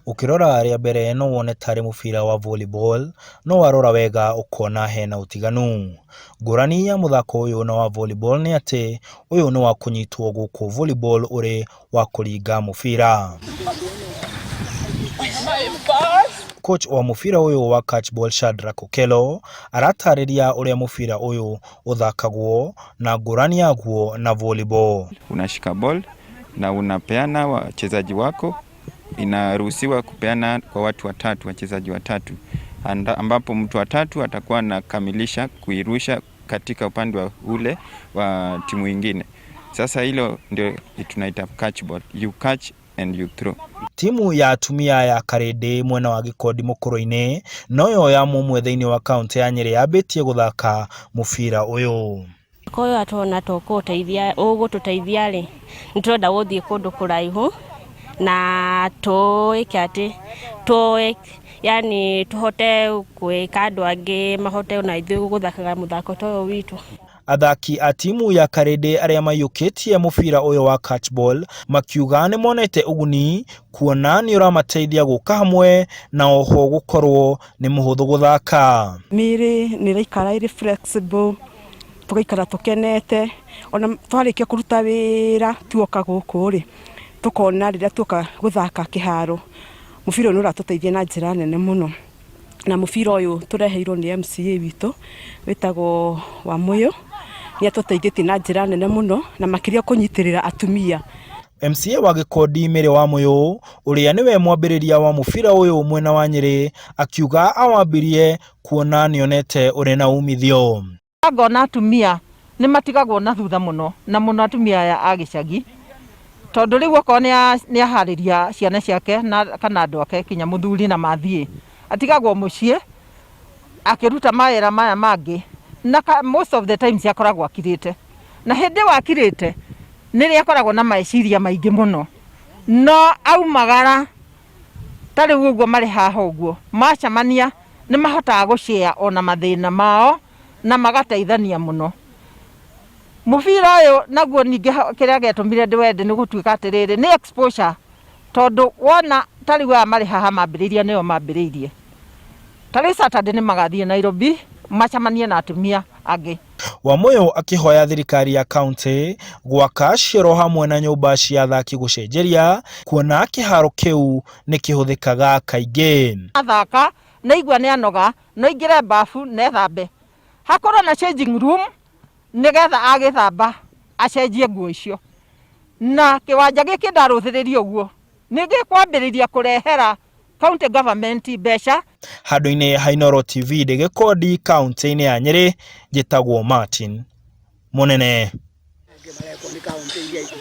Ukirora ria mbere no wone tari mubira wa volleyball, no warora wega ukona hena utiganu. Ngurani ya muthako uyu na wa volleyball ni ati uyu ni wa kunyitwo guku volleyball uri wa kuringa mubira. Coach wa mubira uyu wa catchball Shadrack Okelo aratariria uria mubira uyu uthakagwo na ngurani yaguo na volleyball. Unashika ball na unapeana wachezaji wako. Inaruhusiwa kupeana kwa watu watatu, wachezaji watatu, ambapo mtu watatu atakuwa anakamilisha kuirusha katika upande wa ule wa timu nyingine. Sasa hilo ndio tunaita catch ball, you catch and you throw. Timu ya atumia ya Karede mwena wa Gikondi Mukuru-ini noyo ya mumwe thiini wa kaunti ya Nyeri yabitie guthaka mubira uyu. Koyo atona tokoteithia ugututeithia ri nitwenda guthie kundu kuraihu na toekate yani tuhote kwika andu angi mahote na ithuĩ guthakaga muthako toyo witu. Athaki a timu ya Karede aria mayukitie mubira uyu wa catchball makiuga ni monete uguni kuona ni uramateithia guka hamwe na oho gukorwo ni muhuthu guthaka. Miri ni raikara iri flexible, tugaikara tukenete, ona twarikia kuruta wira tuoka guku ri tukona rira tuka guthaka kiharo mubira no ratuteithia na njira nene muno, na mubira uyu tureheirwo ni MCA witu witagwo wa Muyo ni atuteithĩtie na njira nene muno na makiria kunyitirira atumia. MCA wa Gikondi Mary wa Muyo uria niwe mwambiriria wa mubira uyu mwena wa Nyeri akiuga awambirie kuona nionete uri na umithio. Ngona atumia ni matigagwo na thutha muno na muno atumia ya agicagi, tondu riu oko ni ahariria ciana ciake na kana andu ake kinya muthuri na mathie atigagwo mucii akiruta mawira maya mangi na most of the times yakoragwo akirite na hindi wakirite niri akoragwo na maiciria maingi muno no aumagara tari uguo mari haha uguo macamania ni mahotaga gushare ona mathina mao na magateithania muno. Mubira uyu naguo ningi kiria getumire ndiwende ni gutuika atiriri ni exposure, tondu wona tari wa mari haha mambiriria nio mambiririe tari Saturday ni magathie Nairobi macamanie na atumia angi. Wamuyo akihoya thirikari ya county gwaka cioro hamwe na nyumba cia athaki gucenjeria kuona kiharo kiu ni kihuthikaga kaingi. Athaka na igwa ni anoga no ingire bafu ne thambe hakorwo na changing room nigetha agithamba acenjie nguo icio na kiwanja giki ndaruthiririo guo ningi kwambiriria kurehera county government mbeca. Handu-ini ha Inooro TV de Gikondi kaunti-ini ya Nyeri njitagwo Martin Munene.